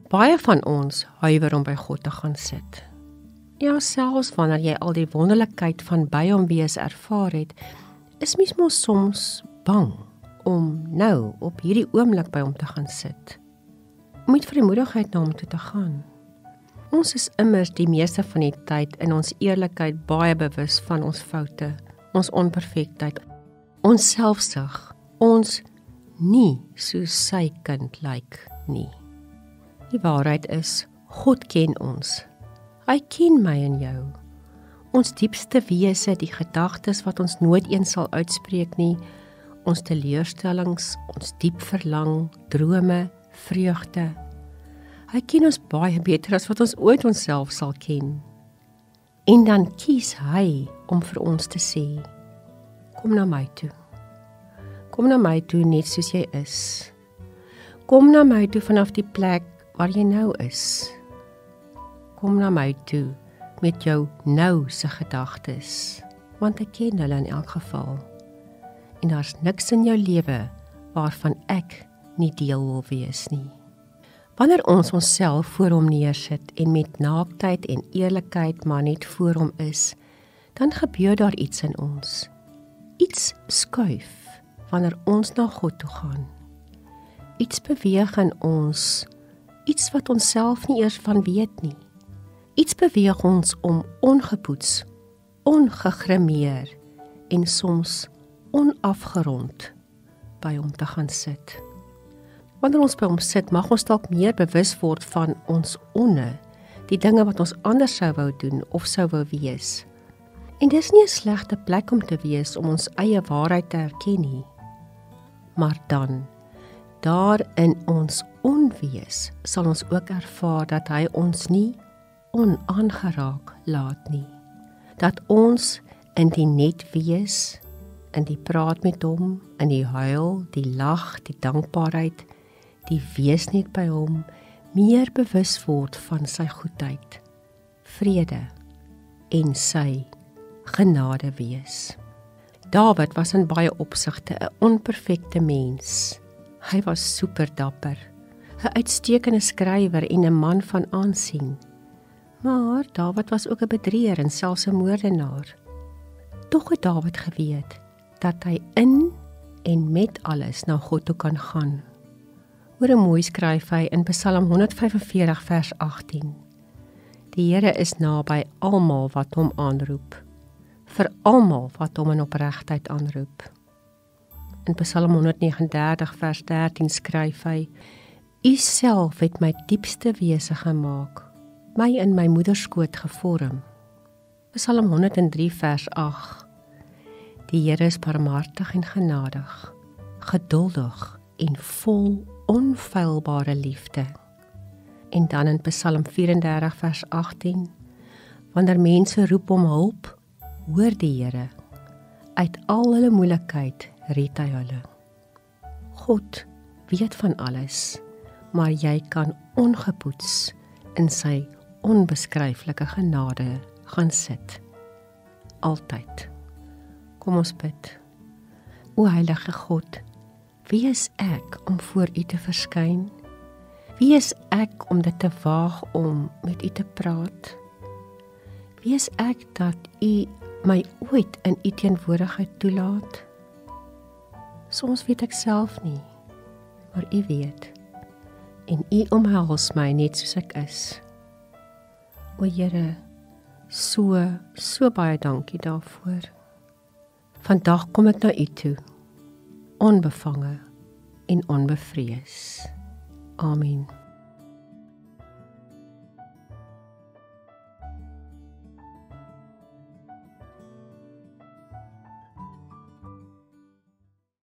Baie van ons huiwer om by God te gaan sit. Ja, selfs wanneer jy al die wonderlikheid van by hom wees ervaar het, is mens mos soms bang om nou op hierdie oomblik by hom te gaan sit. Om met vrymoedigheid na hom toe te gaan. Ons is immers die meeste van die tyd in ons eerlikheid baie bewus van ons foute, ons onperfektheid, ons selfsug, ons nie soos sy kind lyk nie. Die waarheid is, God ken ons. Hy ken my en jou. Ons diepste wese, die gedagtes wat ons nooit eens sal uitspreek nie, ons teleurstellings, ons diep verlang, drome, vreugde. Hy ken ons baie beter as wat ons ooit onsself sal ken. En dan kies hy om vir ons te sê, kom na my toe. Kom na my toe net soos jy is. Kom na my toe vanaf die plek waar jy nou is. Kom na my toe met jou nou se gedagtes, want ek ken hulle in elk geval. En daar's niks in jou lewe waarvan ek nie deel wil wees nie. Wanneer ons onsself voor hom neersit en met naaktheid en eerlikheid maar net voor hom is, dan gebeur daar iets in ons. Iets skuif wanneer ons na God toe gaan. Iets beweeg in ons, iets wat ons self nie eers van weet nie. Iets beweeg ons om ongepoets, ongegrimeer en soms onafgerond by hom te gaan sit. Wanneer ons by hom sit, mag ons dalk meer bewus word van ons onne, die dinge wat ons anders sou wou doen of sou wou wees. En dis nie 'n slegte plek om te wees om ons eie waarheid te erken nie. Maar dan, daar in ons onwees, sal ons ook ervaar dat hy ons nie onaangeraak laat nie. Dat ons in die net wees, in die praat met hom, in die huil, die lag, die dankbaarheid, die wees net by hom, meer bewus word van sy goedheid, vrede en sy genade wees. Dawid was in baie opsigte 'n onperfekte mens. Hy was superdapper, 'n uitstekende skrywer en 'n man van aansien. Maar Dawid was ook 'n bedrieger en selfs 'n moordenaar. Tog het Dawid geweet dat hy in en met alles na God toe kan gaan. Hoe mooi skryf hy in Psalm 145 vers 18. Die Here is naby almal wat hom aanroep, vir almal wat hom in opregtheid aanroep. In Psalm 139 vers 13 skryf hy, U self het my diepste wese gemaak, my in my moederskoot gevorm. Psalm 103 vers 8. Die Here is barmhartig en genadig, geduldig en vol onfeilbare liefde. En dan in Psalm 34 vers 18, wanneer mense roep om hulp, hoor die Here, uit al hulle moeilikheid red hy hulle. God weet van alles, maar jy kan ongepoets in sy onbeskryflike genade gaan sit. Altyd. Kom ons bid. O heilige God, wie is ek om voor U te verskyn? Wie is ek om dit te waag om met U te praat? Wie is ek dat U my ooit in U teenwoordigheid toelaat? Soms weet ek self nie, maar U weet. En U omhels my net soos ek is. O Here, so baie dankie daarvoor. Vandag kom ek na U toe, onbevange en onbevrees. Amen.